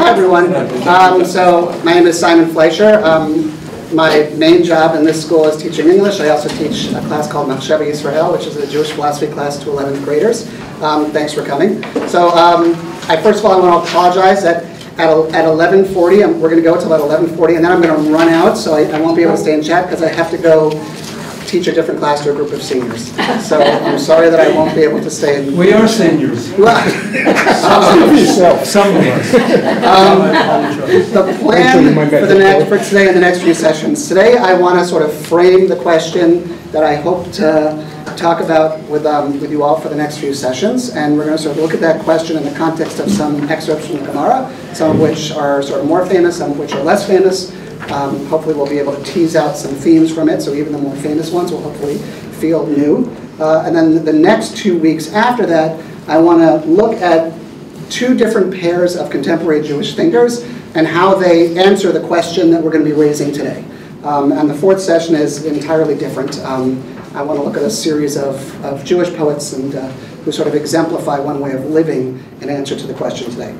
Hi, everyone. So my name is Simon Fleischer. My main job in this school is teaching English. I also teach a class called Machshava Yisrael, which is a Jewish philosophy class to 11th graders. Thanks for coming. So first of all, I want to apologize that at 11:40, we're going to go until about 11:40, and then I'm going to run out, so I won't be able to stay and chat because I have to go teach a different class to a group of seniors. So I'm sorry that I won't be able to stay. We are seniors. Well, some of us. The plan for today and the next few sessions. Today I want to sort of frame the question that I hope to talk about with you all for the next few sessions, and we're going to sort of look at that question in the context of some excerpts from the Gemara, some of which are sort of more famous, some of which are less famous. Hopefully we'll be able to tease out some themes from it, so even the more famous ones will hopefully feel new. And then the next 2 weeks after that, I want to look at two different pairs of contemporary Jewish thinkers and how they answer the question that we're going to be raising today. And the fourth session is entirely different. I want to look at a series of Jewish poets and who sort of exemplify one way of living in answer to the question today.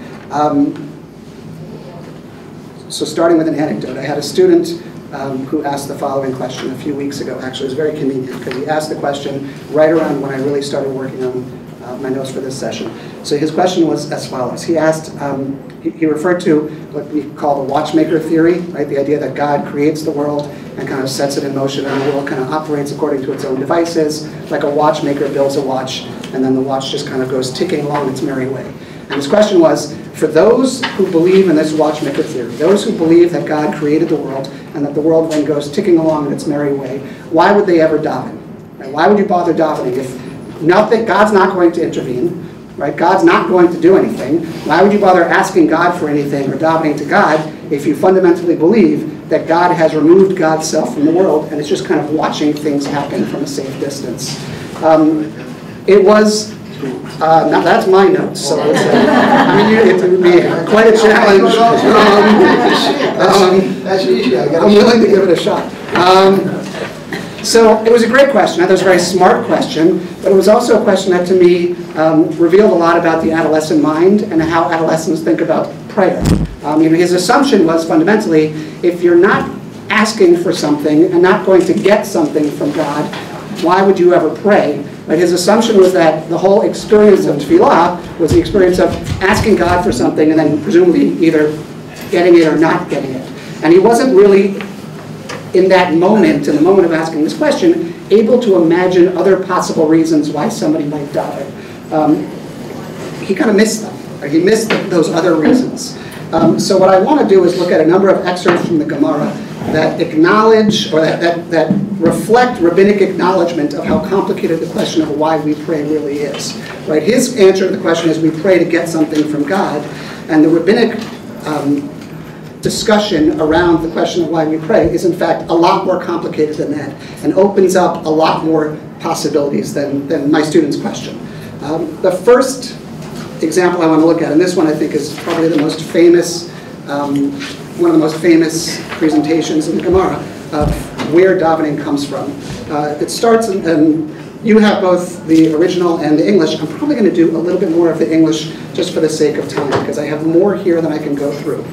So starting with an anecdote, I had a student who asked the following question a few weeks ago. Actually, it was very convenient because he asked the question right around when I really started working on my notes for this session. So his question was as follows. He asked, he referred to what we call the watchmaker theory, right? The idea that God creates the world and kind of sets it in motion, and the world kind of operates according to its own devices, like a watchmaker builds a watch, and then the watch just kind of goes ticking along its merry way. And his question was, for those who believe in this watchmaker theory, those who believe that God created the world and that the world then goes ticking along in its merry way, why would they ever daven? Right? Why would you bother davening if God's not going to intervene? Right? God's not going to do anything. Why would you bother asking God for anything or davening to God if you fundamentally believe that God has removed God's self from the world and is just kind of watching things happen from a safe distance? It was. Now that's my notes, so it's, it would be quite a challenge. I'm willing to give it a shot. So it was a great question. It was a very smart question, but it was also a question that to me revealed a lot about the adolescent mind and how adolescents think about prayer. His assumption was fundamentally, if you're not asking for something and not going to get something from God, why would you ever pray? But his assumption was that the whole experience of tefillah was the experience of asking God for something and then presumably either getting it or not getting it. And he wasn't really, in that moment, in the moment of asking this question, able to imagine other possible reasons why somebody might die. He kind of missed them, or he missed those other reasons. So what I want to do is look at a number of excerpts from the Gemara that acknowledge, or that reflect rabbinic acknowledgement of how complicated the question of why we pray really is. Right? His answer to the question is we pray to get something from God, and the rabbinic discussion around the question of why we pray is in fact a lot more complicated than that, and opens up a lot more possibilities than my student's question. The first example I want to look at, and this one I think is probably the most famous, one of the most famous presentations in the Gemara of where davening comes from. It starts, and you have both the original and the English. I'm probably going to do a little bit more of the English just for the sake of time, because I have more here than I can go through.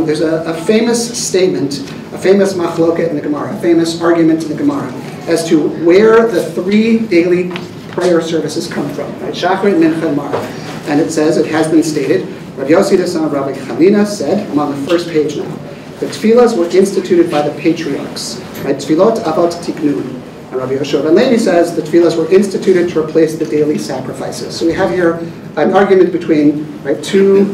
There's a famous statement, a famous machloket in the Gemara, a famous argument in the Gemara, as to where the three daily prayer services come from, right? Shachrit, Mincha, and Marav. And it says, it has been stated, Rabbi Yossi the son of Rabbi Chanina said, I'm on the first page now, the tefillahs were instituted by the patriarchs, right? Tefillot avot tiknun. And Rabbi Yoshua ben Levi says the tefillahs were instituted to replace the daily sacrifices. So we have here an argument between, right, two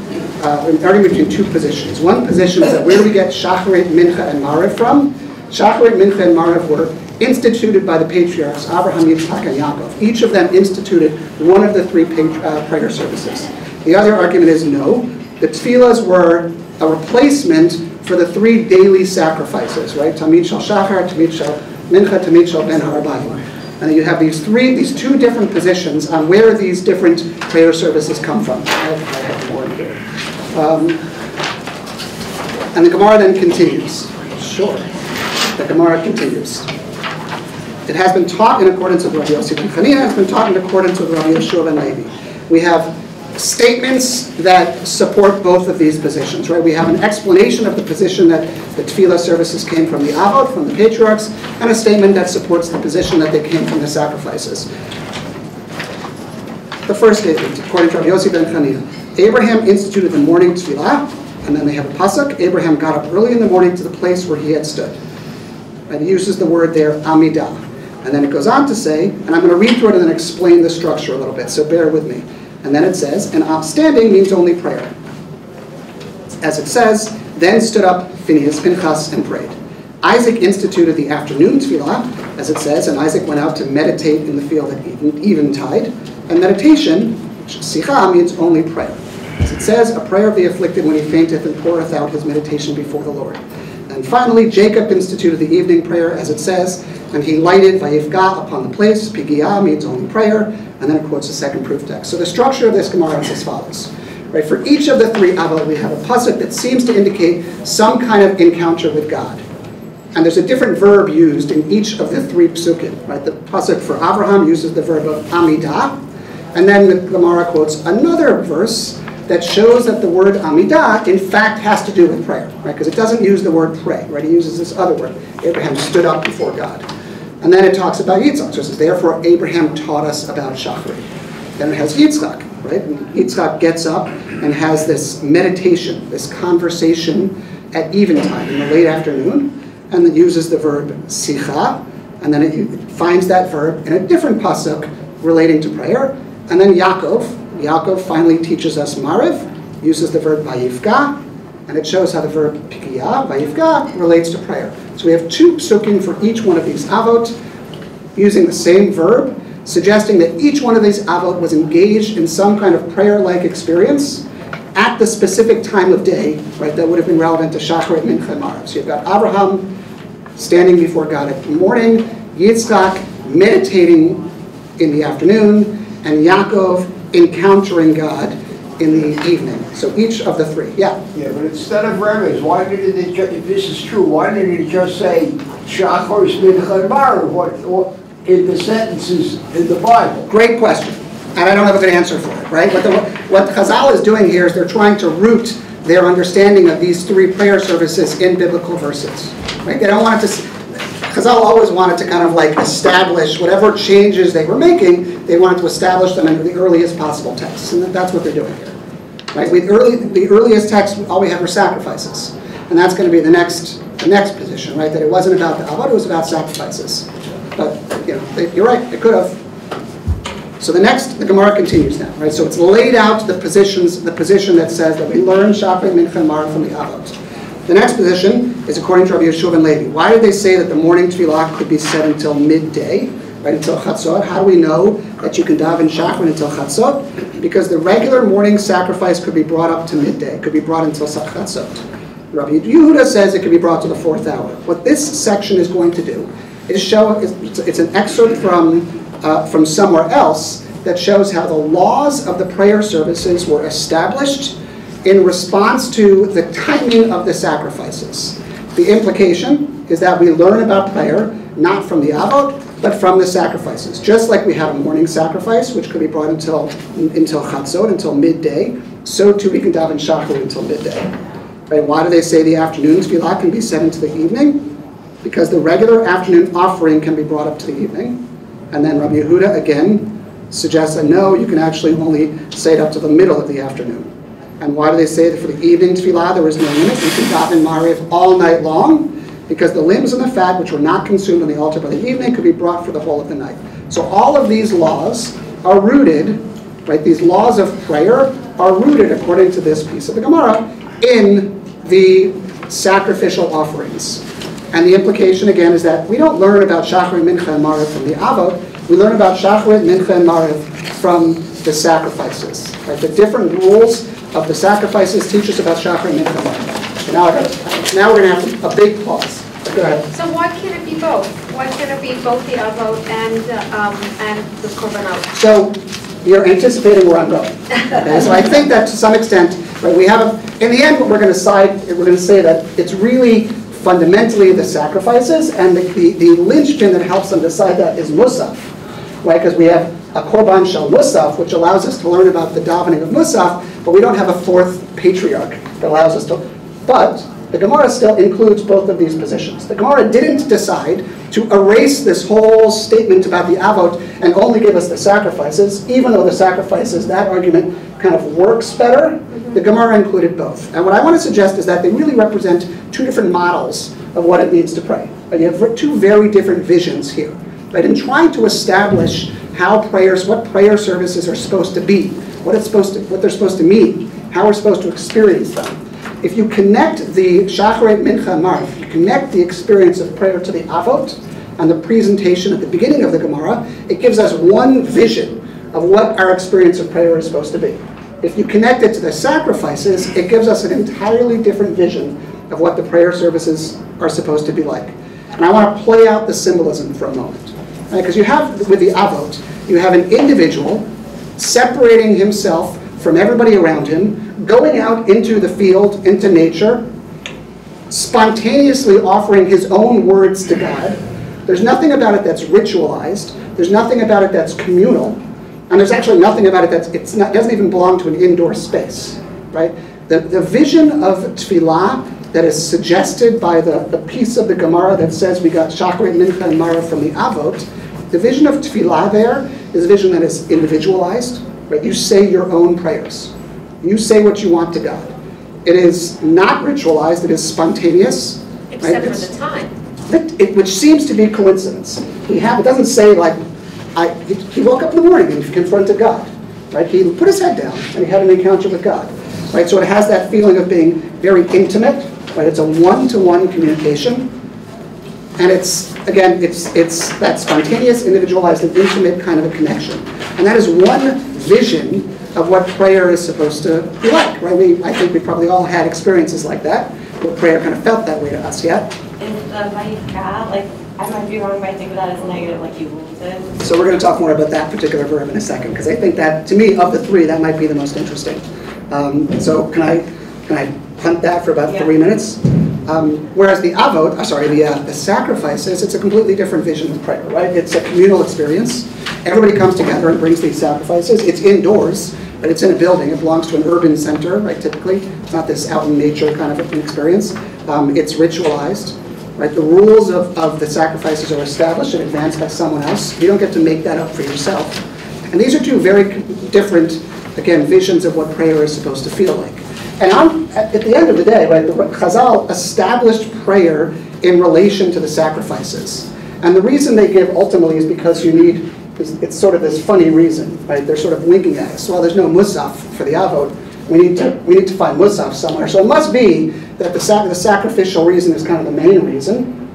positions. One position is that where do we get Shacharit, Mincha, and Marav from? Shacharit, Mincha, and Marav were instituted by the patriarchs, Abraham, Yitzhak, and Yaakov. Each of them instituted one of the three prayer services. The other argument is no. The tefillahs were a replacement for the three daily sacrifices, right? Tamid shel Shachar, Tamid shel Mincha, Tamid shel Ben Harabayim. And you have these two different positions on where these different prayer services come from. I have more here. And the Gemara then continues. Sure. The Gemara continues. It has been taught in accordance with Rabbi Yossi ben Chanina. It has been taught in accordance with Rabbi Yoshua ben Levi. We have statements that support both of these positions, right? We have an explanation of the position that the tefillah services came from the avot, from the patriarchs, and a statement that supports the position that they came from the sacrifices. The first statement, according to Rabbi Yossi ben Chanina, Abraham instituted the morning tefillah, and then they have a pasuk. Abraham got up early in the morning to the place where he had stood. And he uses the word there, amidah. And then it goes on to say, and I'm going to read through it and then explain the structure a little bit, so bear with me. And then it says, and upstanding means only prayer. As it says, then stood up Phinehas, Pinchas, and prayed. Isaac instituted the afternoon tefillah, as it says, and Isaac went out to meditate in the field at eventide. And meditation, sicha, means only prayer. As it says, a prayer of the afflicted when he fainteth and poureth out his meditation before the Lord. And finally, Jacob instituted the evening prayer, as it says, and he lighted vayifga upon the place. Pigia means only prayer, and then it quotes the second proof text. So the structure of this Gemara is as follows. Right, for each of the three avot, we have a pasuk that seems to indicate some kind of encounter with God. And there's a different verb used in each of the three psukim. Right? The pasuk for Abraham uses the verb of amidah, and then the Gemara quotes another verse that shows that the word amidah, in fact, has to do with prayer, right? Because it doesn't use the word pray, right? It uses this other word. Abraham stood up before God. And then it talks about Yitzchak. So it says, therefore, Abraham taught us about Shachrit. Then it has Yitzchak, right? And Yitzchak gets up and has this meditation, this conversation at eventide, in the late afternoon, and then uses the verb sicha, and then it finds that verb in a different pasuk relating to prayer. And then Yaakov finally teaches us Mariv, uses the verb vayifga, and it shows how the verb pikiya, vayifga, relates to prayer. So we have two psukim for each one of these avot, using the same verb, suggesting that each one of these avot was engaged in some kind of prayer-like experience at the specific time of day, right, that would have been relevant to Shachrit, Mincha, and Mariv. So you've got Abraham standing before God at the morning, Yitzchak meditating in the afternoon, and Yaakov encountering God in the evening. So each of the three. Yeah? Yeah, but instead of remez, why didn't it just, if this is true, why didn't it just say Shachar, Mincha, and Mariv? What in the sentences in the Bible? Great question. And I don't have a good answer for it, right? What Chazal is doing here is they're trying to root their understanding of these three prayer services in biblical verses. Right? They don't want it to... Chazal always wanted to kind of like establish whatever changes they were making, they wanted to establish them in the earliest possible texts. And that's what they're doing here. Right? The earliest texts, all we have are sacrifices. And that's going to be the next position, right? That it wasn't about the avot, it was about sacrifices. But, you know, you're right, it could have. So the Gemara continues now, right? So it's laid out the position that says that we learn Shachrit, Mincha, and Mariv from the avot. The next position is according to Rabbi Yeshua ben Levi. Why did they say that the morning tefillah could be said until midday, right, until chatzot? How do we know that you can daven Shachrit until chatzot? Because the regular morning sacrifice could be brought up to midday, could be brought until chatzot. Rabbi Yehuda says it could be brought to the 4th hour. What this section is going to do is show, it's an excerpt from somewhere else that shows how the laws of the prayer services were established in response to the timing of the sacrifices. The implication is that we learn about prayer not from the avot, but from the sacrifices. Just like we have a morning sacrifice, which could be brought until chatzot, until midday, so too we can daven shachar until midday. Right? Why do they say the afternoon tefillah can be said into the evening? Because the regular afternoon offering can be brought up to the evening. And then Rabbi Yehuda again suggests that no, you can actually only say it up to the middle of the afternoon. And why do they say that for the evening tefillah there is no limit? You can daven Mariv all night long, because the limbs and the fat which were not consumed on the altar by the evening could be brought for the whole of the night. So all of these laws are rooted, right? These laws of prayer are rooted, according to this piece of the Gemara, in the sacrificial offerings. And the implication again is that we don't learn about Shachrit, Mincha, and Mariv from the avot. We learn about Shachrit, Mincha, and Mariv from the sacrifices. Right? The different rules of the sacrifices teach us about Shachar, Mincha, and Mariv. Now we're going to have a big pause. Go ahead. So why can't it be both? Why can't it be both the avot and the korbanot? So you're anticipating where I'm going. Okay? So I think that to some extent, right, we have in the end what we're going to say that it's really fundamentally the sacrifices, and the linchpin that helps them decide that is musaf, right? Because we have a Korban Shel Musaf, which allows us to learn about the davening of Musaf, but we don't have a fourth patriarch that allows us to. But the Gemara still includes both of these positions. The Gemara didn't decide to erase this whole statement about the Avot and only give us the sacrifices, even though the sacrifices, that argument kind of works better. The Gemara included both. And what I want to suggest is that they really represent two different models of what it means to pray. But you have two very different visions here. Right? In trying to establish how what prayer services are supposed to be, what they're supposed to mean, how we're supposed to experience them. If you connect the Shacharit Mincha Marv, if you connect the experience of prayer to the Avot and the presentation at the beginning of the Gemara, it gives us one vision of what our experience of prayer is supposed to be. If you connect it to the sacrifices, it gives us an entirely different vision of what the prayer services are supposed to be like. And I want to play out the symbolism for a moment. Because you have, with the Avot, you have an individual separating himself from everybody around him, going out into the field, into nature, spontaneously offering his own words to God. There's nothing about it that's ritualized. There's nothing about it that's communal. And there's actually nothing about it doesn't even belong to an indoor space, right? The vision of tefillah that is suggested by the piece of the Gemara that says we got Shacharit, Mincha, and Mara from the Avot, the vision of tefillah there is a vision that is individualized, right? You say your own prayers. You say what you want to God. It is not ritualized, it is spontaneous. Except right? for the time. Which seems to be coincidence. It doesn't say like, he woke up in the morning and confronted God. Right? He put his head down and he had an encounter with God. Right? So it has that feeling of being very intimate. Right? It's a one-to-one communication. And it's that spontaneous, individualized, and intimate kind of a connection. And that is one vision of what prayer is supposed to be like. Right? I think we probably all had experiences like that, where prayer kind of felt that way to us, yeah? Is the vayikra, like, I might be wrong, but I think of that as negative, like you said. So we're going to talk more about that particular verb in a second, because I think that, to me, of the three, that might be the most interesting. So can I punt that for about 3 minutes? Whereas the avot, the sacrifices, it's a completely different vision of prayer, right? It's a communal experience. Everybody comes together and brings these sacrifices. It's indoors, but it's in a building. It belongs to an urban center, right, typically. It's not this out in nature kind of an experience. It's ritualized, right? The rules of the sacrifices are established in advance by someone else. You don't get to make that up for yourself. And these are two very different, again, visions of what prayer is supposed to feel like. And at the end of the day, right, the Chazal established prayer in relation to the sacrifices. And the reason they give ultimately is because it's sort of this funny reason, right? They're sort of winking at us. Well, there's no musaf for the avot. We need to find musaf somewhere. So it must be that the sacrificial reason is kind of the main reason.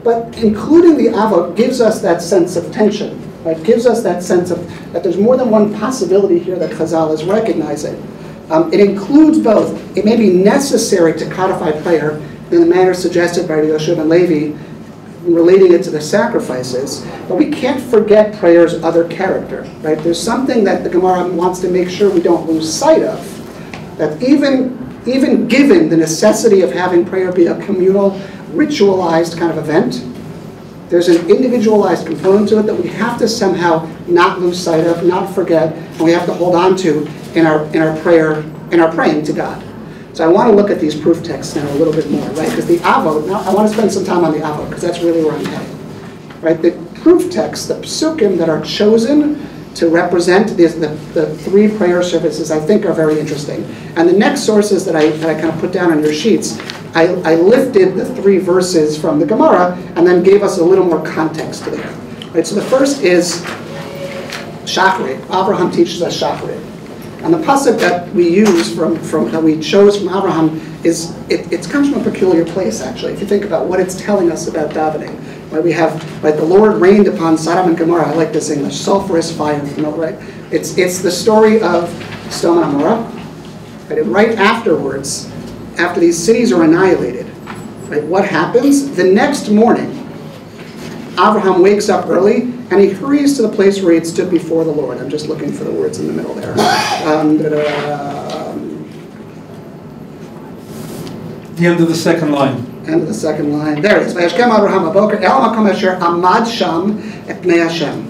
But including the avot gives us that sense of tension, right? Gives us that sense of that there's more than one possibility here that Chazal is recognizing. It includes both. It may be necessary to codify prayer in the manner suggested by Yoshev and Levi, relating it to the sacrifices, but we can't forget prayer's other character, right? There's something that the Gemara wants to make sure we don't lose sight of, that even given the necessity of having prayer be a communal, ritualized kind of event, there's an individualized component to it that we have to somehow not lose sight of, not forget, and we have to hold on to in our praying to God. So I want to look at these proof texts now a little bit more, right? Because the avot, now I want to spend some time on the avot, because that's really where I'm heading. Right? The proof texts, the psukim that are chosen to represent the three prayer services, I think are very interesting. And the next sources that I kind of put down on your sheets, I lifted the three verses from the Gemara and then gave us a little more context to there. Right? So the first is Shacharit. Abraham teaches us Shacharit. And the pasuk that we use that we chose from Abraham it comes from a peculiar place, actually. If you think about what it's telling us about davening, right? We have the Lord rained upon Sodom and Gomorrah. I like this English, sulfurous fire. Right? It's the story of Sodom and Gomorrah. Right? And right afterwards, after these cities are annihilated, right? What happens? The next morning, Abraham wakes up early and he hurries to the place where he had stood before the Lord. I'm just looking for the words in the middle there. The end of the second line. End of the second line. There it is. Vayashkem Abraham aboker el makom asher amad sham et pnei Hashem.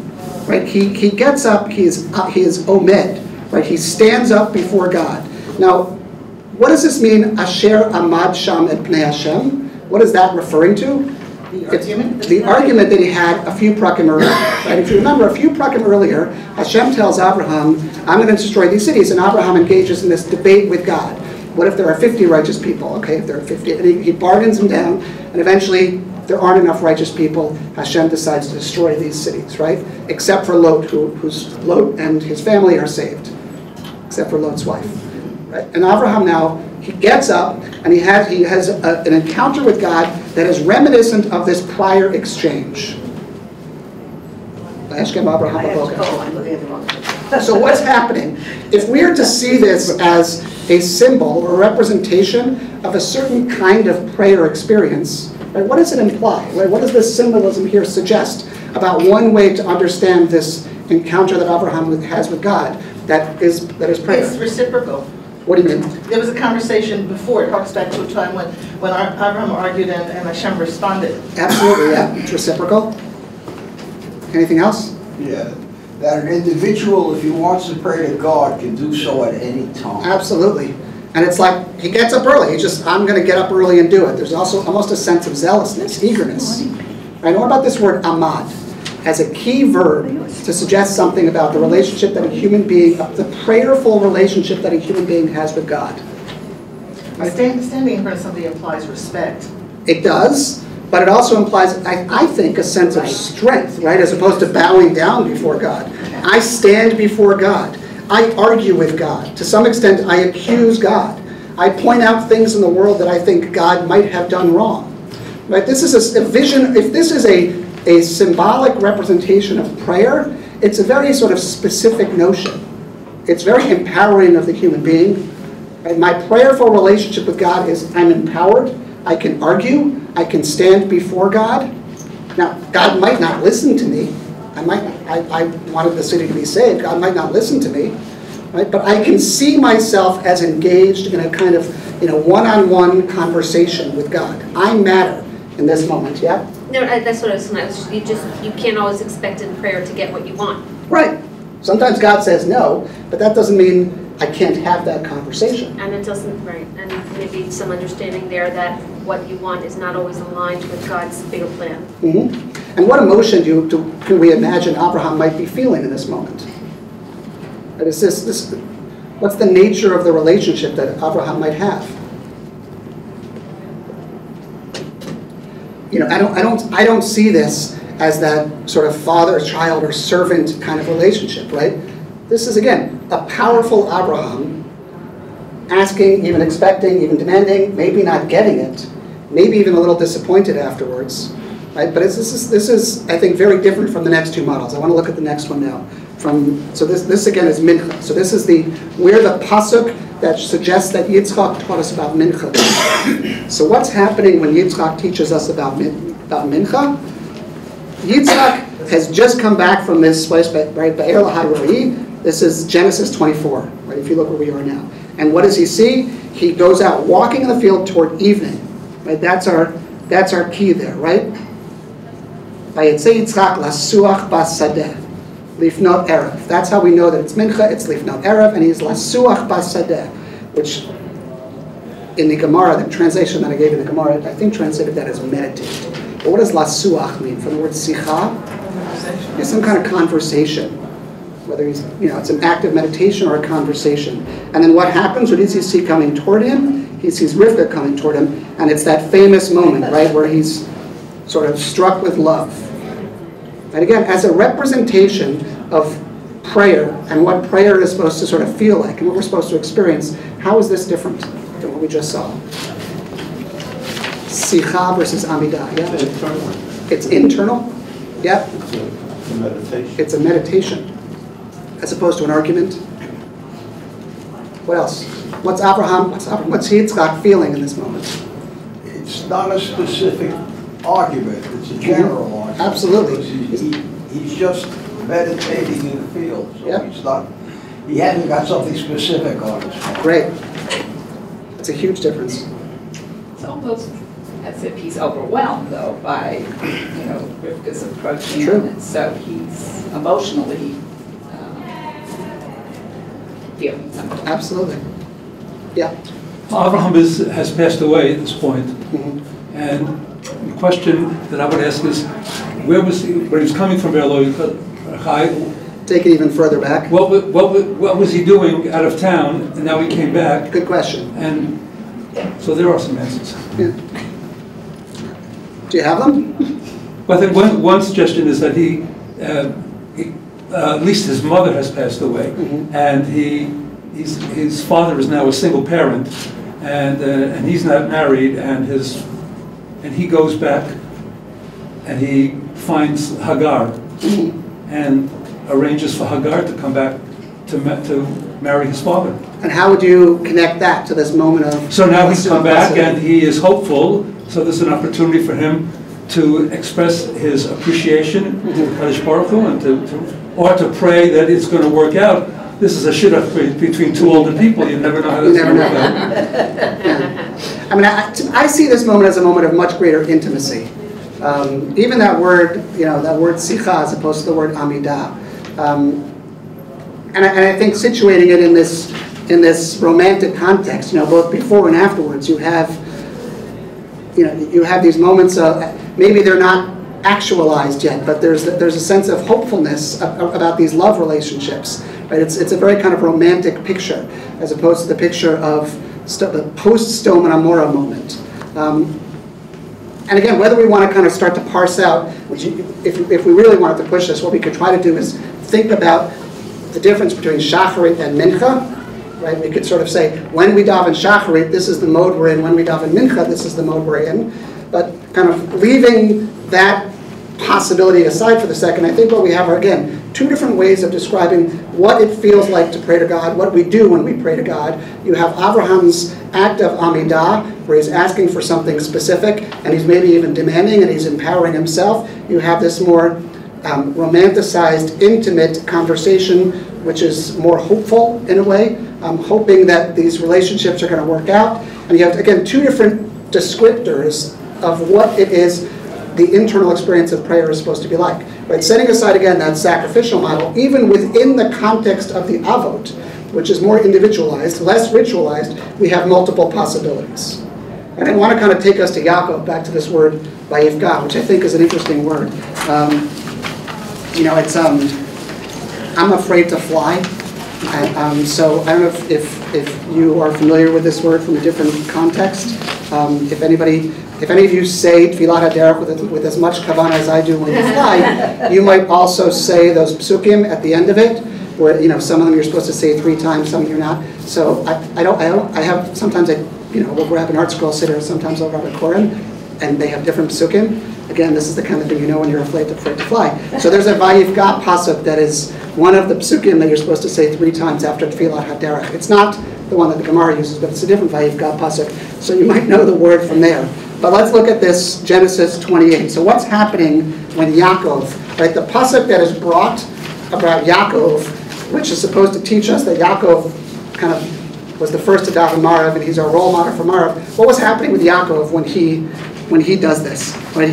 right? He gets up, he is omed, right? He stands up before God. Now, what does this mean, Asher Amad Sham et Pnei Hashem? What is that referring to? The argument that he had a few prakim earlier. Right? If you remember, a few prakim earlier, Hashem tells Abraham, I'm going to destroy these cities, and Abraham engages in this debate with God. What if there are 50 righteous people? Okay, if there are 50, and he bargains them down, and eventually there aren't enough righteous people, Hashem decides to destroy these cities, right? Except for Lot, Lot and his family are saved, except for Lot's wife. Right? And Abraham now, he gets up and he has an encounter with God that is reminiscent of this prior exchange. So what's happening? If we are to see this as a symbol or a representation of a certain kind of prayer experience, right, what does it imply? Right? What does this symbolism here suggest about one way to understand this encounter that Abraham has with God that is prayer? It's reciprocal. What do you mean? There was a conversation before, it harks back to a time when Abraham argued and Hashem responded. Absolutely, yeah. It's reciprocal. Anything else? Yeah, that an individual, if he wants to pray to God, can do so at any time. Absolutely. And it's like, he gets up early. I'm going to get up early and do it. There's also almost a sense of zealousness, eagerness. Right? What about this word amad as a key verb to suggest something about the relationship that a human being, the prayerful relationship that a human being has with God? Right? Standing in front of somebody implies respect. It does, but it also implies, I think, a sense of strength, right? As opposed to bowing down before God. I stand before God. I argue with God. To some extent, I accuse God. I point out things in the world that I think God might have done wrong. Right? This is a vision. If this is a symbolic representation of prayer, it's a very sort of specific notion. It's very empowering of the human being. Right? My prayerful relationship with God is I'm empowered. I can argue. I can stand before God. Now, God might not listen to me. I wanted the city to be saved. God might not listen to me, right? But I can see myself as engaged in a kind of, one-on-one conversation with God. I matter in this moment. Yeah. No, that's what I was saying. You can't always expect in prayer to get what you want. Right. Sometimes God says no, but that doesn't mean I can't have that conversation. And it doesn't, right? And maybe some understanding there that what you want is not always aligned with God's bigger plan. Mm-hmm. And what emotion can we imagine Abraham might be feeling in this moment? And is this what's the nature of the relationship that Abraham might have? I don't see this as that sort of father-child or servant kind of relationship, right? This is, again, a powerful Abraham asking, even expecting, even demanding, maybe not getting it, maybe even a little disappointed afterwards, right? But this is, I think, very different from the next two models. I want to look at the next one now. So this again is mincha. So this is where the pasuk that suggests that Yitzchak taught us about mincha. So what's happening when Yitzchak teaches us about mincha? Yitzchak has just come back from this place, right? Be'er lahai roi. This is Genesis 24, right? If you look where we are now. And what does he see? He goes out walking in the field toward evening. Right? That's our key there, right? Vayetze Yitzchak lasuach basadeh, lifnot erev. That's how we know that it's mincha. It's lifnot erev, and he's lasuach basadeh, which in the Gemara, the translation that I gave in the Gemara, I think translated that as meditate. But what does lasuach mean? From the word sicha, it's some kind of conversation. Whether he's, it's an act of meditation or a conversation. And then what happens? What does he see coming toward him? He sees Rivka coming toward him, and it's that famous moment, right, where he's sort of struck with love. And again, as a representation of prayer and what prayer is supposed to sort of feel like and what we're supposed to experience, how is this different than what we just saw? Sicha versus Amidah, yeah? It's internal. It's internal? Yeah. It's a meditation. It's a meditation, as opposed to an argument. What else? What's Yitzchak feeling in this moment? It's not a specific argument, it's a general argument. Absolutely. He's just meditating in the field, so Yep. he hasn't got something specific on his mind. Great. It's a huge difference. It's almost as if he's overwhelmed, though, by, Rivka's approaching True. him. And so he's emotionally feeling something. Absolutely. Yeah. Abraham has passed away at this point. Mhm. And the question that I would ask is, where was he coming from? Take it even further back. What was he doing out of town, and now he came back? Good question. And so there are some answers. Yeah. Do you have them? Well, I think one suggestion is that he at least his mother has passed away, and his father is now a single parent, and he's not married, and he goes back, and he finds Hagar, and arranges for Hagar to come back to marry his father. And how would you connect that to this moment of... So now he's come back, and he is hopeful, so there's an opportunity for him to express his appreciation to Kadosh Baruch Hu, and or to pray that it's going to work out. This is a shidduch between two older people. You never know how that's going to work out. Yeah. I mean, I see this moment as a moment of much greater intimacy. Even that word, that word sicha as opposed to the word amidah. And I think situating it in this romantic context, both before and afterwards, you have these moments of, maybe they're not actualized yet, but there's a sense of hopefulness about these love relationships. Right? It's a very kind of romantic picture, as opposed to the picture of the post-Sodom and Amorah moment. And again, whether we want to kind of start to parse out, if we really wanted to push this, what we could try to do is think about the difference between Shacharit and Mincha. Right? We could sort of say, when we daven Shacharit, this is the mode we're in. When we daven Mincha, this is the mode we're in. But kind of leaving that possibility aside for the second, I think what we have are, again, two different ways of describing what it feels like to pray to God, what we do when we pray to God. You have Abraham's act of Amidah, where he's asking for something specific, and he's maybe even demanding, and he's empowering himself. You have this more romanticized, intimate conversation, which is more hopeful in a way, hoping that these relationships are going to work out. And you have, again, two different descriptors of what it is the internal experience of prayer is supposed to be like. Right? Setting aside, again, that sacrificial model, even within the context of the avot, which is more individualized, less ritualized, we have multiple possibilities. And I want to kind of take us to Yaakov, back to this word, vayifga, which I think is an interesting word. It's, I'm afraid to fly. So I don't know if you are familiar with this word from a different context. If any of you say Tfilat HaDerech with as much kavanah as I do when you fly, you might also say those psukim at the end of it, where some of them you're supposed to say 3 times, some you're not. So I have sometimes we'll grab an art scroll sitter, sometimes I'll grab a Koran, and they have different psukim. Again, this is the kind of thing when you're afraid to fly. So there's a vayifga pasuk that is one of the psukim that you're supposed to say 3 times after Tfilat HaDerech. It's not the one that the Gemara uses, but it's a different vayifga pasuk. So you might know the word from there. But let's look at this Genesis 28. So what's happening when Yaakov, right, the pasuk that is brought about Yaakov, which is supposed to teach us that Yaakov kind of was the first to daven Marav, and he's our role model for Marav. What was happening with Yaakov when he does this? Right,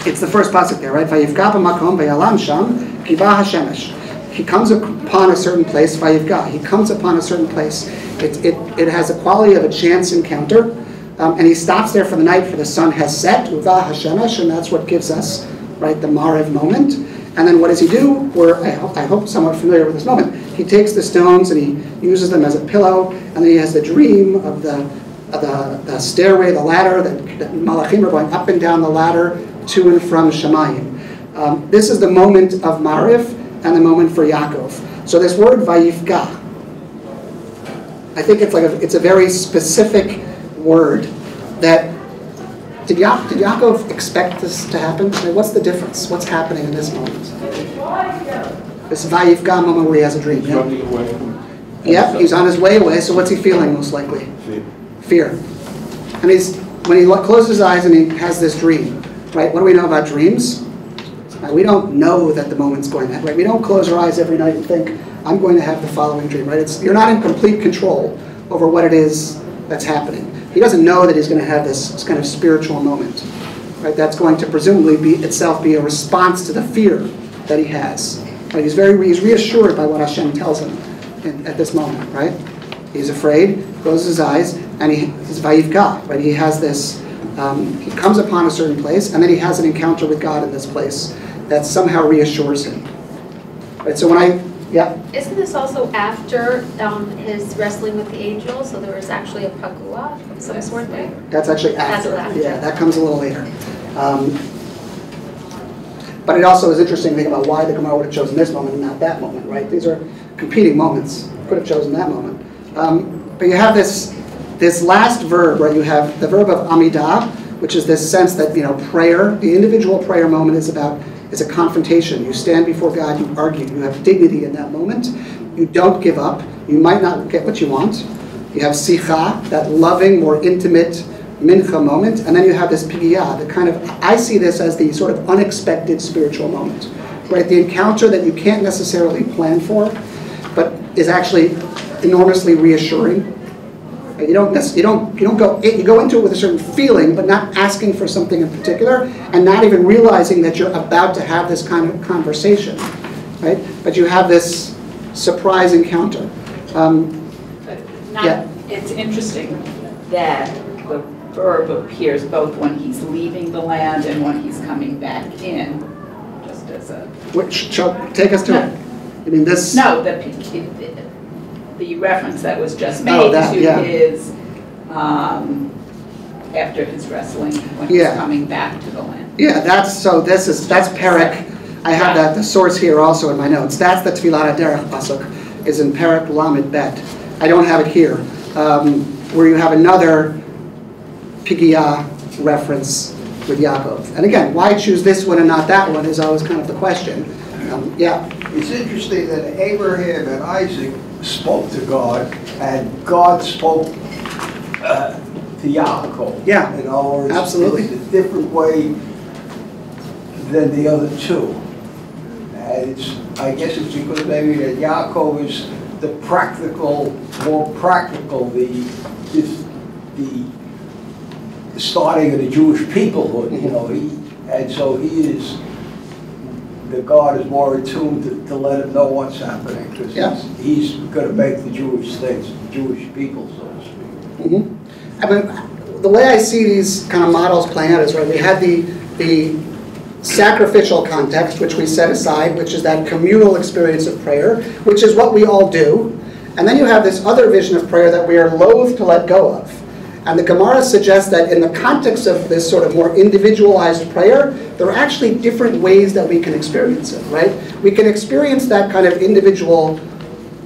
it's the first pasuk there, right? Vayifga b'makom v'yalam sham kiva hashemesh. He comes upon a certain place. Vayifga. He comes upon a certain place. It has a quality of a chance encounter. And he stops there for the night, for the sun has set, uva hashemesh, and that's what gives us, right, the Maariv moment. And then what does he do? I hope somewhat familiar with this moment. He takes the stones and he uses them as a pillow, and then he has the dream of the stairway, the ladder, that Malachim are going up and down the ladder to and from Shemayim. This is the moment of Maariv and the moment for Yaakov. So this word vayifga, I think it's a very specific word that, did Yaakov expect this to happen? I mean, what's the difference? What's happening in this moment? This vayifga moment where he has a dream. He's running away from Yeah, he's on his way away, so what's he feeling most likely? Fear. And when he closes his eyes and he has this dream, right? What do we know about dreams? We don't know that the moment's going to happen, right? We don't close our eyes every night and think, I'm going to have the following dream, right? You're not in complete control over what it is that's happening. He doesn't know that he's going to have this kind of spiritual moment, right? That's going to presumably be a response to the fear that he has. Right? He's reassured by what Hashem tells him at this moment, right? He's afraid, closes his eyes, and he's vayivka, right? He has this, he comes upon a certain place, and then he has an encounter with God in this place that somehow reassures him. Right? So Isn't this also after his wrestling with the angel? So there was actually a pagua of some sort there? That's actually after. That's after. Yeah, that comes a little later. But it also is interesting to think about why the Gemara would have chosen this moment and not that moment, right? These are competing moments. Could have chosen that moment. But you have this last verb, right? You have the verb of amidah, which is this sense that, prayer, the individual prayer moment is a confrontation. You stand before God, you argue, you have dignity in that moment. You don't give up. You might not get what you want. You have sicha, that loving, more intimate mincha moment, and then you have this pigiyah, the kind of, I see this as the sort of unexpected spiritual moment, right? The encounter that you can't necessarily plan for, but is actually enormously reassuring. You go into it with a certain feeling, but not asking for something in particular, and not even realizing that you're about to have this kind of conversation, right? But you have this surprise encounter. It's interesting that the verb appears both when he's leaving the land and when he's coming back in, just as a... Which, take us to it. I mean, this... No, the reference that was just made his, after his wrestling, when he's coming back to the land. Yeah, that's Perek. I have that, the source here also in my notes. That's the Tfilat HaDerech pasuk, is in Perek Lamed Bet. I don't have it here. Where you have another Pigiyah reference with Yaakov. And again, why choose this one and not that one is always kind of the question. It's interesting that Abraham and Isaac spoke to God, and God spoke to Yaakov. Yeah, in other words, absolutely. It's a different way than the other two. And I guess it's because maybe that Yaakov is the more practical, the starting of the Jewish peoplehood, and so the God is more attuned to let him know what's happening, because he's going to make the Jewish things, the Jewish people, so to speak. Mm-hmm. I mean, the way I see these kind of models playing out is, right, we had the sacrificial context, which we set aside, which is that communal experience of prayer, which is what we all do. And then you have this other vision of prayer that we are loath to let go of. And the Gemara suggests that in the context of this sort of more individualized prayer, there are actually different ways that we can experience it, right? We can experience that kind of individual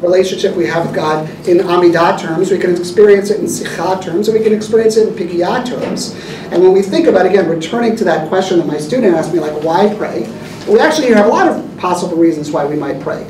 relationship we have with God in Amidah terms, we can experience it in Sicha terms, and we can experience it in Pigiyah terms. And when we think about, again, returning to that question that my student asked me, like, why pray? We actually have a lot of possible reasons why we might pray.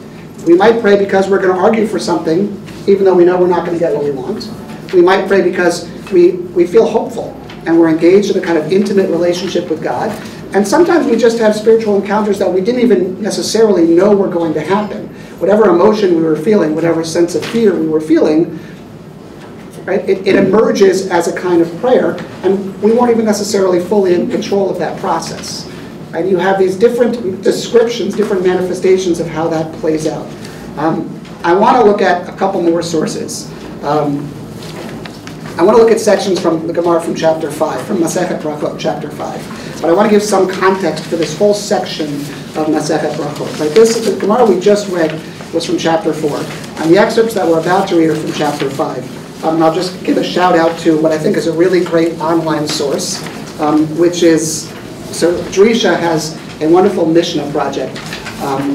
We might pray because we're going to argue for something, even though we know we're not going to get what we want. We might pray because we feel hopeful, and we're engaged in a kind of intimate relationship with God. And sometimes we just have spiritual encounters that we didn't even necessarily know were going to happen. Whatever emotion we were feeling, whatever sense of fear we were feeling, right, it emerges as a kind of prayer, and we weren't even necessarily fully in control of that process. Right? You have these different descriptions, different manifestations of how that plays out. I want to look at a couple more sources. I want to look at sections from the Gemara from chapter 5, from Masechet Brachot, chapter 5. But I want to give some context for this whole section of Masechet Brachot. Right? The Gemara we just read was from chapter 4. And the excerpts that we're about to read are from chapter 5. And I'll just give a shout out to what I think is a really great online source, which is, so Drisha has a wonderful Mishnah project,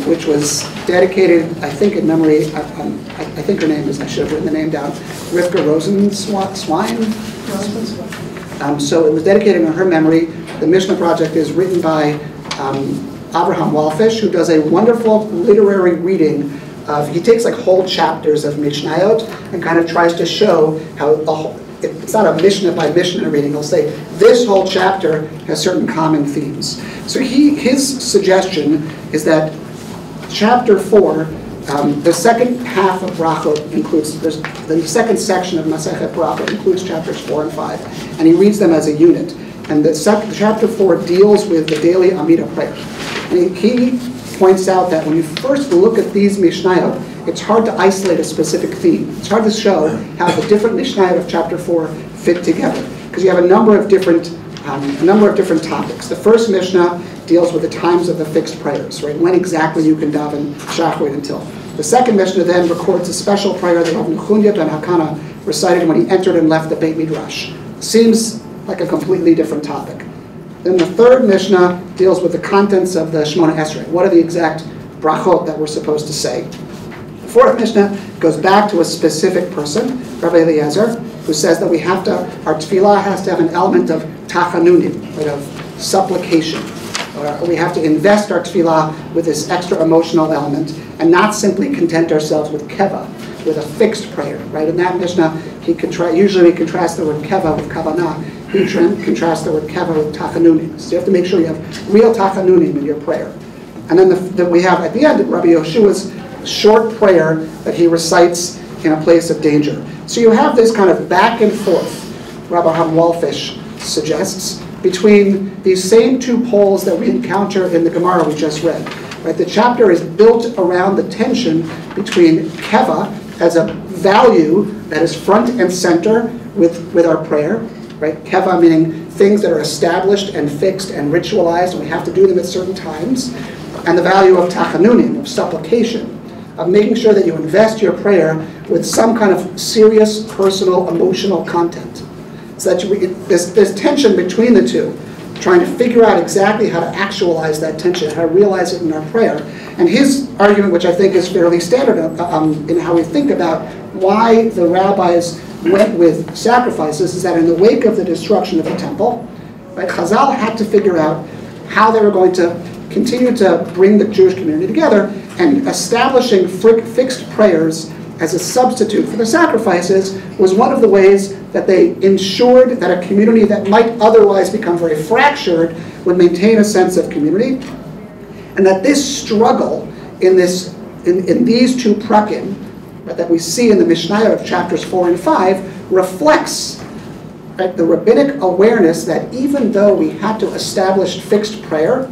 which was dedicated, I think in memory, I think her name is, I should have written the name down, Rivka Rosenswine? So it was dedicated in her memory. The Mishnah project is written by Abraham Walfish, who does a wonderful literary reading of, he takes like whole chapters of Mishnayot and kind of tries to show how it's not a Mishnah by Mishnah reading. He'll say this whole chapter has certain common themes. So his suggestion is that chapter 4 The second half of Brachot includes, the second section of Masechet Brachot includes chapters 4 and 5, and he reads them as a unit. And chapter 4 deals with the daily Amida prayer. And he points out that when you first look at these Mishnayot, it's hard to isolate a specific theme. It's hard to show how the different Mishnayot of chapter 4 fit together, because you have a number of different topics. The first Mishnah deals with the times of the fixed prayers, right? When exactly you can daven Shachrit until. The second Mishnah then records a special prayer that Rav Nechunya ben Hakana recited when he entered and left the Beit Midrash. Seems like a completely different topic. Then the third Mishnah deals with the contents of the Shemona Esrei. What are the exact brachot that we're supposed to say? The fourth Mishnah goes back to a specific person, Rabbi Eliezer, who says that our tefillah has to have an element of tachanunim, right, of supplication. We have to invest our tefillah with this extra emotional element and not simply content ourselves with keva, with a fixed prayer, right? In that Mishnah, usually we contrast the word keva with kavanah. He contrasts the word keva with tachanunim. So you have to make sure you have real tachanunim in your prayer. And then we have at the end Rabbi Yoshua's short prayer that he recites in a place of danger. So you have this kind of back and forth, Rabbi Ham Walfish suggests, between these same two poles that we encounter in the Gemara we just read. Right? The chapter is built around the tension between keva as a value that is front and center with our prayer. Right? Keva meaning things that are established and fixed and ritualized, and we have to do them at certain times. And the value of tachanunim, of supplication, of making sure that you invest your prayer with some kind of serious, personal, emotional content. So that there's tension between the two, trying to figure out exactly how to actualize that tension, how to realize it in our prayer. And his argument, which I think is fairly standard in how we think about why the rabbis went with sacrifices, is that in the wake of the destruction of the temple, right, Chazal had to figure out how they were going to continue to bring the Jewish community together, and establishing fixed prayers as a substitute for the sacrifices was one of the ways that they ensured that a community that might otherwise become very fractured would maintain a sense of community, and that this struggle in these two prakim, right, that we see in the Mishnayot of chapters 4 and 5 reflects, right, the rabbinic awareness that even though we had to establish fixed prayer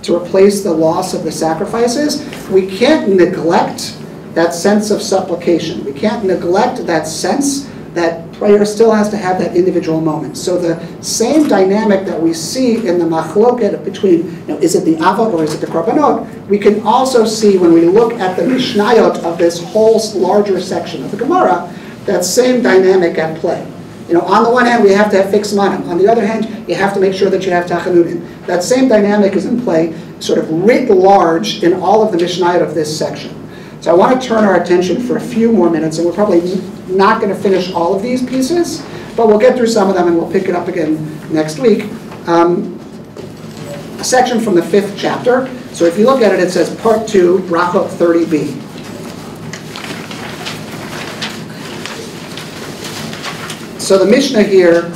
to replace the loss of the sacrifices, we can't neglect that sense of supplication. We can't neglect that sense that prayer still has to have that individual moment. So the same dynamic that we see in the machloket between, is it the avot or is it the korbanot, we can also see when we look at the mishnayot of this whole larger section of the Gemara, that same dynamic at play. On the one hand, we have to have fixed manim. On the other hand, you have to make sure that you have tachanunim. That same dynamic is in play, sort of writ large in all of the mishnayot of this section. So I want to turn our attention for a few more minutes, and we're probably not going to finish all of these pieces, but we'll get through some of them and we'll pick it up again next week. A section from the 5th chapter. So if you look at it, it says Part 2, Brachot 30b. So the Mishnah here,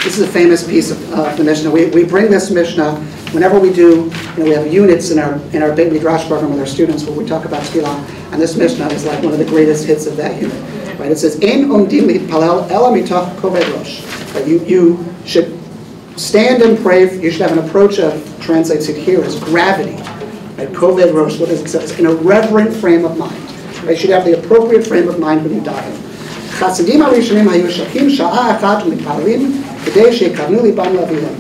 this is a famous piece of the Mishnah. We bring this Mishnah whenever we do, we have units in our Beit Midrash program with our students where we talk about tefillah, and this Mishnah is like one of the greatest hits of that unit. Right? It says, "Ein omdim litpalel ela mitoch koved rosh." You should stand and pray. You should have an approach of, translates it here as gravity. Right? Koved rosh, what does it say? In a reverent frame of mind. Right? You should have the appropriate frame of mind when you daven. Chasidim harishonim hayu shakim sha'a achat u'mitpalelim k'dei she'kavnu libam lavilim.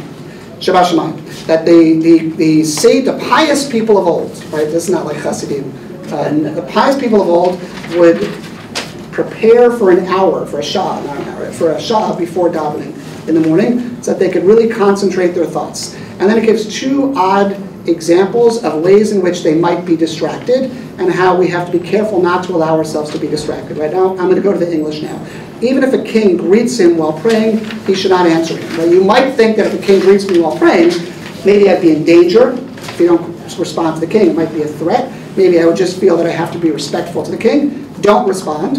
Shabbat Shemayim. That the pious people of old, right? This is not like Hasidim. The pious people of old would prepare for an hour, for a shah, not an hour, for a shah before davening in the morning, so that they could really concentrate their thoughts. And then it gives two odd examples of ways in which they might be distracted, and how we have to be careful not to allow ourselves to be distracted. Right now, I'm going to go to the English now. Even if a king greets him while praying, he should not answer him. Right? You might think that if a king greets me while praying, maybe I'd be in danger. If you don't respond to the king, it might be a threat. Maybe I would just feel that I have to be respectful to the king. Don't respond.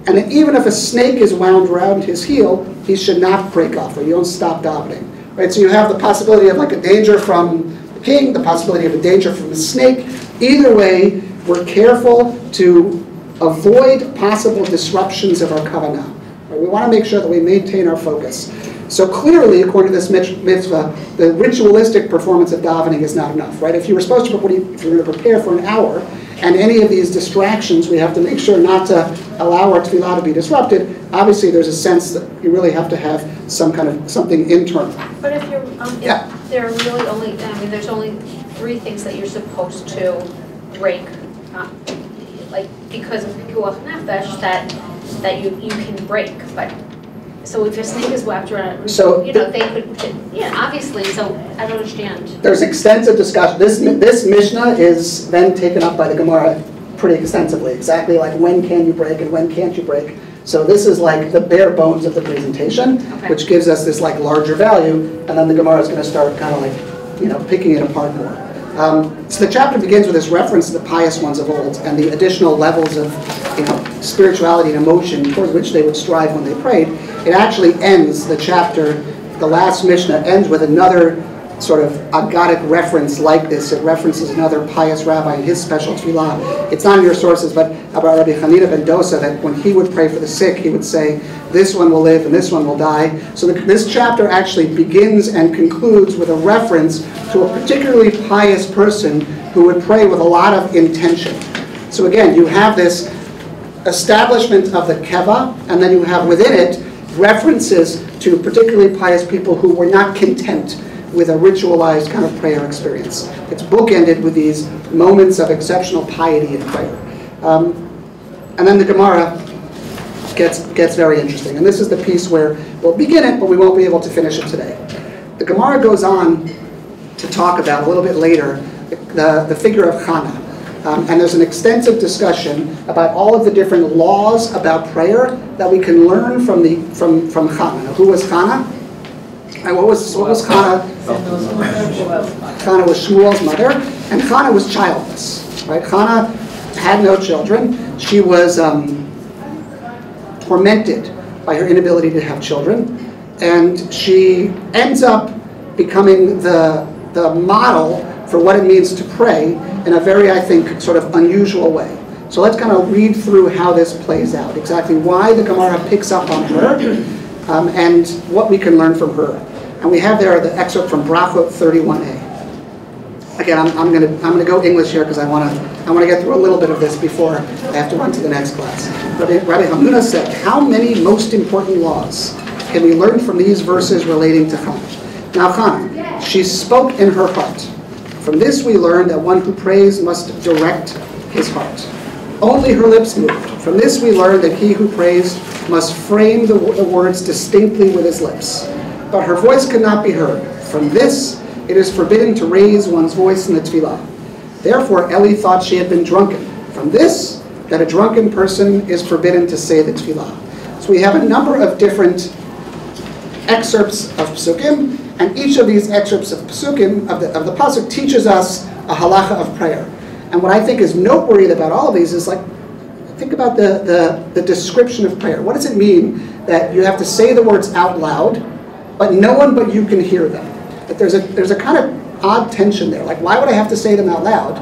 And then even if a snake is wound around his heel, he should not break off, or you don't stop davening. Right? So you have the possibility of like a danger from the king, the possibility of a danger from a snake. Either way, we're careful to avoid possible disruptions of our kavanah. Right? We want to make sure that we maintain our focus. So clearly, according to this mitzvah, the ritualistic performance of davening is not enough, right? If you were supposed to, if you're going to prepare for an hour, and any of these distractions, we have to make sure not to allow our tefillah to be disrupted. Obviously, there's a sense that you really have to have something internal. But if you're, Yeah. if there are really only, there's only 3 things that you're supposed to break, like because of pikuach nefesh, that you can break, but. So if a snake is wrapped around, So they could, obviously, so I don't understand. There's extensive discussion. This Mishnah is then taken up by the Gemara pretty extensively, exactly like when can you break and when can't you break. So this is like the bare bones of the presentation, which gives us this like larger value, and then the Gemara is going to start kind of like, picking it apart more. So the chapter begins with this reference to the pious ones of old and the additional levels of spirituality and emotion towards which they would strive when they prayed. It actually ends the chapter, the last Mishnah ends with another sort of agadic reference like this. It references another pious rabbi and his special tefillah. It's not in your sources, but about Rabbi Hanina ben Dosa, that when he would pray for the sick, he would say, this one will live and this one will die. So this chapter actually begins and concludes with a reference to a particularly pious person who would pray with a lot of intention. So again, you have this establishment of the keva, and then you have within it references to particularly pious people who were not content with a ritualized kind of prayer experience. It's bookended with these moments of exceptional piety in prayer. And then the Gemara gets very interesting. And this is the piece where we'll begin it, but we won't be able to finish it today. The Gemara goes on to talk about, a little bit later, the figure of Chana. And there's an extensive discussion about all of the different laws about prayer that we can learn from Chana. Now, who was Chana? And what was Chana? Chana was Shmuel's mother, and Chana was childless. Right? Chana had no children. She was tormented by her inability to have children, and she ends up becoming the model for what it means to pray in a very, I think, sort of unusual way. So let's kind of read through how this plays out, exactly why the Gemara picks up on her, and what we can learn from her. And we have there the excerpt from Brachot 31a. Again, I'm going to go English here because I want to get through a little bit of this before I have to run to the next class. Rabbi Hamuna said, how many most important laws can we learn from these verses relating to Chana? Now Chana, she spoke in her heart. From this we learn that one who prays must direct his heart. Only her lips moved. From this we learn that he who prays must frame the words distinctly with his lips. But her voice could not be heard. From this, it is forbidden to raise one's voice in the tefillah. Therefore, Eli thought she had been drunken. From this, that a drunken person is forbidden to say the tefillah. So we have a number of different excerpts of psukim, and each of these excerpts of psukim, of the pasuk, teaches us a halacha of prayer. And what I think is noteworthy about all of these is, like, think about the description of prayer. What does it mean that you have to say the words out loud, but no one but you can hear them? That there's a kind of odd tension there. Like, why would I have to say them out loud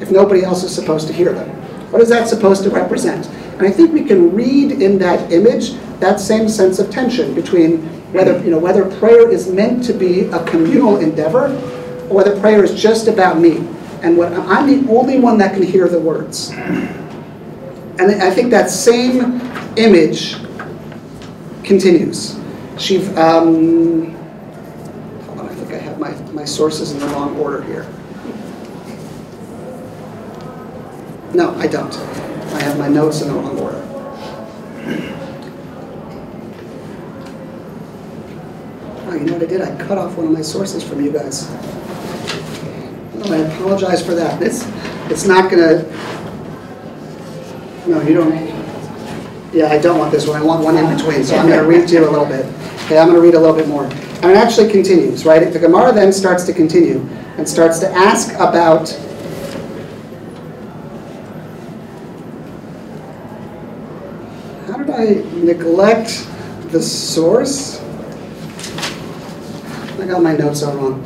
if nobody else is supposed to hear them? What is that supposed to represent? And I think we can read in that image that same sense of tension between whether prayer is meant to be a communal endeavor, or whether prayer is just about me, and I'm the only one that can hear the words. And I think that same image continues. Hold on, I think I have my sources in the wrong order here. No, I don't. I have my notes in the wrong order. Oh, you know what I did? I cut off one of my sources from you guys. Oh, I apologize for that. It's not gonna. No, you don't. Yeah, I don't want this one. I want one in between. So I'm going to read to you a little bit. Okay, I'm going to read a little bit more. And it actually continues, right? The Gemara then starts to continue and starts to ask about how did I neglect the source? I got my notes all wrong.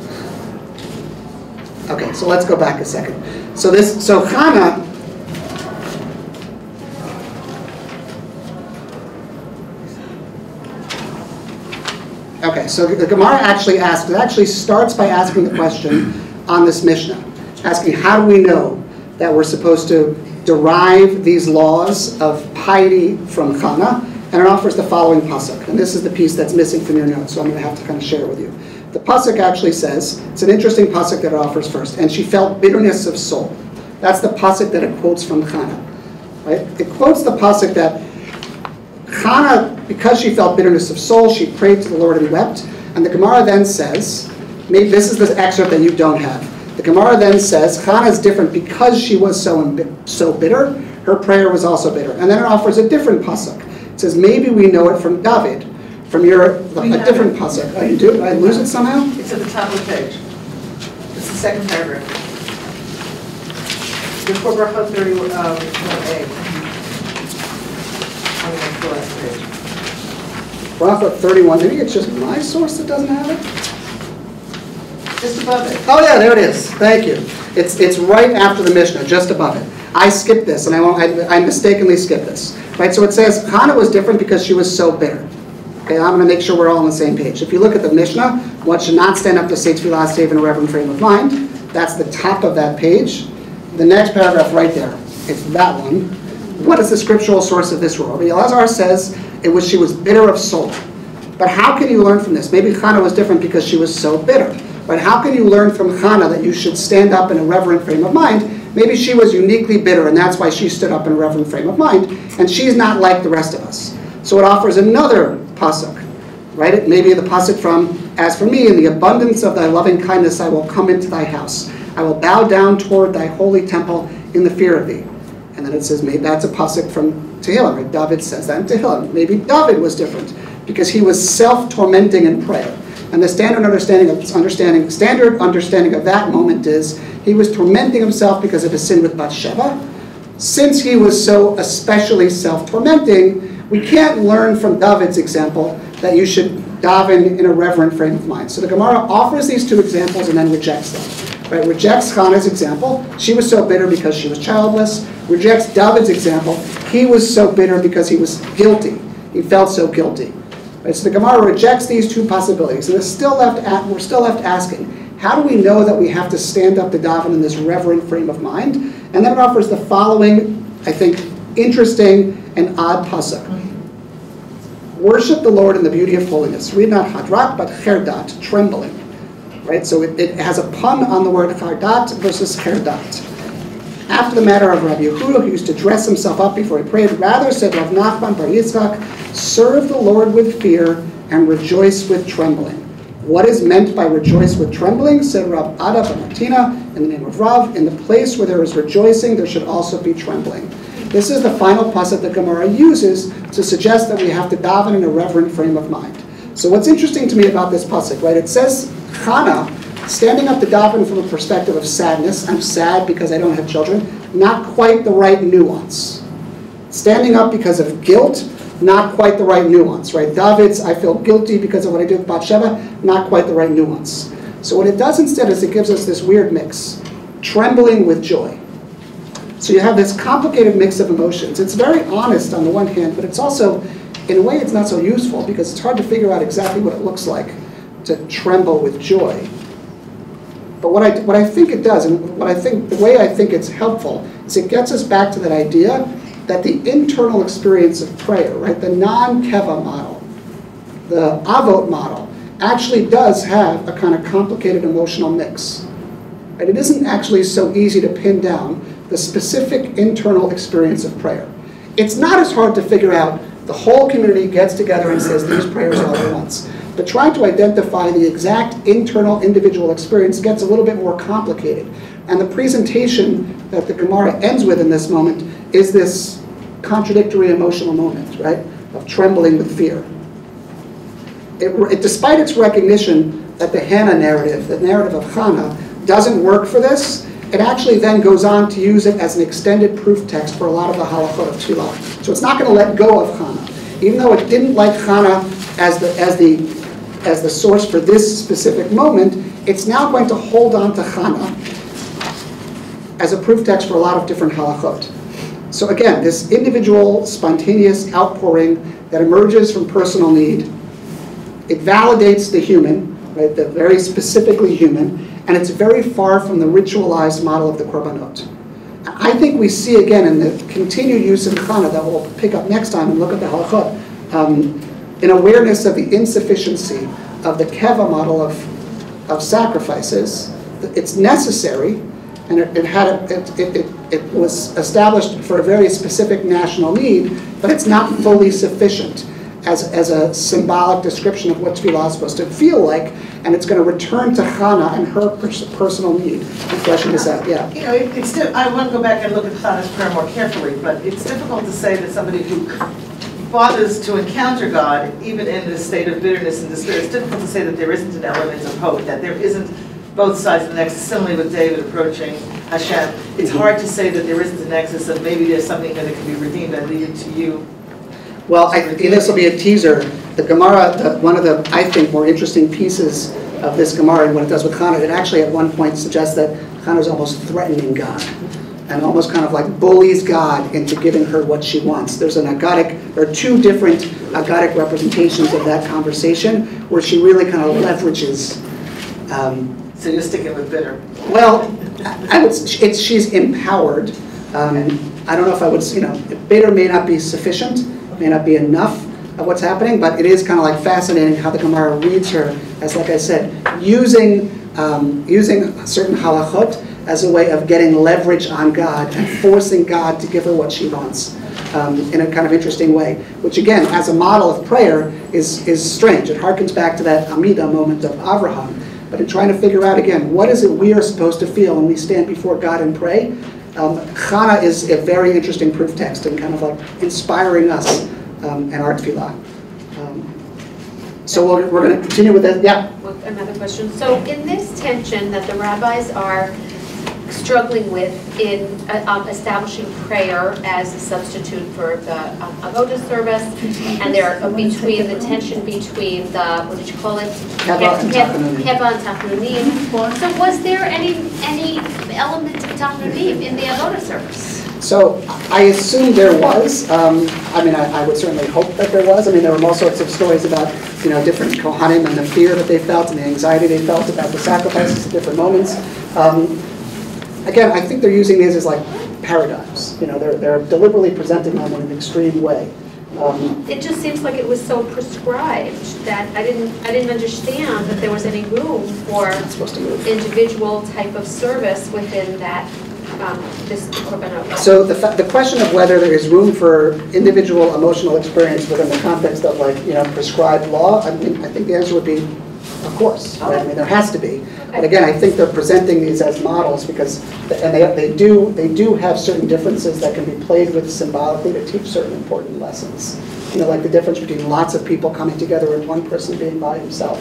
Okay, so let's go back a second. So Chana Okay, so the Gemara actually starts by asking the question on this Mishnah, asking how do we know that we're supposed to derive these laws of piety from Chana, and it offers the following pasuk. And this is the piece that's missing from your notes, so I'm going to have to kind of share it with you. The pasuk actually says, it's an interesting pasuk that it offers first, and she felt bitterness of soul. That's the pasuk that it quotes from Chana. Right? It quotes the pasuk that Chana, because she felt bitterness of soul, she prayed to the Lord and wept. And the Gemara then says, maybe this is the excerpt that you don't have. The Gemara then says, Chana is different because she was so bitter. Her prayer was also bitter. And then it offers a different pasuk. It says, maybe we know it from David, from a different pasuk. Oh, you do? Did I lose it somehow? It's at the top of the page. It's the second paragraph. Before Bracha 31a. The last page. Bracha 31. Maybe it's just my source that doesn't have it? Just above it. Oh yeah, there it is. Thank you. It's right after the Mishnah, just above it. I skipped this, and I mistakenly skipped this. Right, so it says Chana was different because she was so bitter. Okay, I'm going to make sure we're all on the same page. If you look at the Mishnah, one should not stand up to say Tefillah save in a reverent frame of mind. That's the top of that page. The next paragraph right there, it's that one. What is the scriptural source of this rule? Rabbi Elazar says she was bitter of soul. But how can you learn from this? Maybe Chana was different because she was so bitter. But how can you learn from Chana that you should stand up in a reverent frame of mind? Maybe she was uniquely bitter, and that's why she stood up in a reverent frame of mind, and she's not like the rest of us. So it offers another pasuk, right? It may be the pasuk from, as for me, in the abundance of thy loving kindness I will come into thy house. I will bow down toward thy holy temple in the fear of thee. And then it says, maybe that's a pasuk from Tehillim, right? David says that in Tehillim. Maybe David was different because he was self-tormenting in prayer. And the standard understanding of that moment is he was tormenting himself because of his sin with Bathsheba. Since he was so especially self-tormenting, we can't learn from David's example that you should daven in a reverent frame of mind. So the Gemara offers these two examples and then rejects them. Right? Rejects Chana's example. She was so bitter because she was childless. Rejects David's example. He was so bitter because he was guilty. He felt so guilty. Right? So the Gemara rejects these two possibilities. And we're still left asking, how do we know that we have to stand up to daven in this reverent frame of mind? And then it offers the following, I think, interesting and odd pasuk. Worship the Lord in the beauty of holiness. Read not hadrat, but cherdat, trembling. Right? So it has a pun on the word chardat versus cherdat. After the matter of Rabbi Yehuda, who used to dress himself up before he prayed, rather said Rav Nachman bar Yitzchak, serve the Lord with fear and rejoice with trembling. What is meant by rejoice with trembling? Said Rav Ada bar Martina, in the name of Rav, in the place where there is rejoicing, there should also be trembling. This is the final pasuk that Gemara uses to suggest that we have to daven in a reverent frame of mind. So what's interesting to me about this pasuk, right? It says Chana, standing up to daven from a perspective of sadness. I'm sad because I don't have children. Not quite the right nuance. Standing up because of guilt, not quite the right nuance, right? David's, I feel guilty because of what I did with Bathsheba, not quite the right nuance. So what it does instead is it gives us this weird mix, trembling with joy. So you have this complicated mix of emotions. It's very honest on the one hand, but it's also, in a way, it's not so useful because it's hard to figure out exactly what it looks like to tremble with joy. But what I think it does, and the way I think it's helpful, is it gets us back to that idea that the internal experience of prayer, right, the non-keva model, the avot model, actually does have a kind of complicated emotional mix. Right? It isn't actually so easy to pin down the specific internal experience of prayer. It's not as hard to figure out the whole community gets together and says these prayers all at once. But trying to identify the exact internal individual experience gets a little bit more complicated. And the presentation that the Gemara ends with in this moment is this contradictory emotional moment, right, of trembling with fear. Despite its recognition that the Hannah narrative, the narrative of Chana, doesn't work for this, it actually then goes on to use it as an extended proof text for a lot of the halachot of Tefillah. So it's not going to let go of Chana. Even though it didn't like Chana as the source for this specific moment, it's now going to hold on to Chana as a proof text for a lot of different halachot. So again, this individual, spontaneous outpouring that emerges from personal need it validates the human, right, the very specifically human, and it's very far from the ritualized model of the korbanot. I think we see again in the continued use of Chana that we'll pick up next time and look at the halachot, an awareness of the insufficiency of the keva model of sacrifices. It's necessary, and it was established for a very specific national need, but it's not fully sufficient as a symbolic description of what tefillah is supposed to feel like, and it's going to return to Chana and her personal need. The question is that, yeah. You know, it's still, I want to go back and look at Chana's prayer more carefully, but it's difficult to say that somebody who bothers to encounter God, even in this state of bitterness and despair, it's difficult to say that there isn't an element of hope, that there isn't both sides of the nexus. Similarly with David approaching Hashem, it's hard to say that there isn't a nexus of maybe there's something that can be redeemed. I leave it to you. Well, I think this will be a teaser. The Gemara, one of the, I think, more interesting pieces of this Gemara and what it does with Chana, it actually at one point suggests that Chana is almost threatening God and almost kind of like bullies God into giving her what she wants. There's an agadic, there are two different agadic representations of that conversation where she really kind of leverages. So you're sticking with bitter. Well, she's empowered. I don't know if I would, bitter may not be sufficient, may not be enough of what's happening, but it is kind of like fascinating how the Gemara reads her as, like I said, using certain halachot as a way of getting leverage on God and forcing God to give her what she wants in a kind of interesting way, which again, as a model of prayer, is strange. It harkens back to that Amidah moment of Avraham, but in trying to figure out again, what is it we are supposed to feel when we stand before God and pray? Chana is a very interesting proof text and kind of like inspiring us in our tefillah. So we're going to continue with that. Yeah? With another question. So in this tension that the rabbis are struggling with in establishing prayer as a substitute for the avodah service, and they're between the tension between the, what did you call it? Keva and Tachnunim. So was there any element of Tachnunim in the avodah service? So I assume there was. I would certainly hope that there was. There were all sorts of stories about, different Kohanim and the fear that they felt and the anxiety they felt about the sacrifices at different moments. Again, I think they're using these as like paradigms. They're deliberately presenting them in an extreme way. It just seems like it was so prescribed that I didn't understand that there was any room for individual type of service within that this korbanot. So the question of whether there is room for individual emotional experience within the context of prescribed law, I think the answer would be, of course. Okay. Right? There has to be. But again, I think they're presenting these as models because, and they do have certain differences that can be played with symbolically to teach certain important lessons. Like the difference between lots of people coming together and one person being by himself.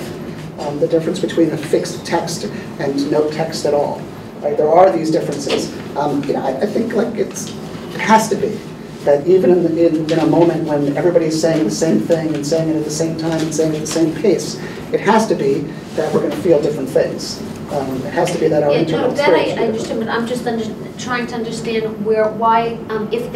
The difference between a fixed text and no text at all. Right? There are these differences. I think it has to be that even in a moment when everybody's saying the same thing and saying it at the same time and saying it at the same pace, it has to be that we're going to feel different things. It has to be that our internal experience. That I understand, but I'm just trying to understand why if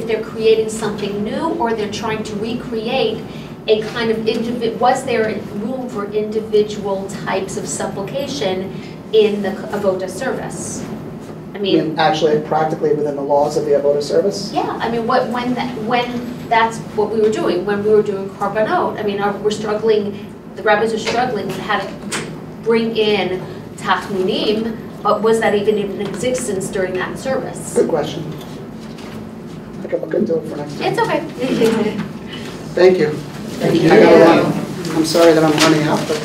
they're creating something new or they're trying to recreate a kind of was there room for individual types of supplication in the avodah service? Actually, practically within the laws of the avodah service? Yeah, when that's what we were doing, when we were doing korbanot, we're struggling, the rabbis are struggling with how to bring in tachnunim, but was that even in existence during that service? Good question. I can look into it for next time. It's okay. Thank you. Thank you. I gotta run. I'm sorry that I'm running out, but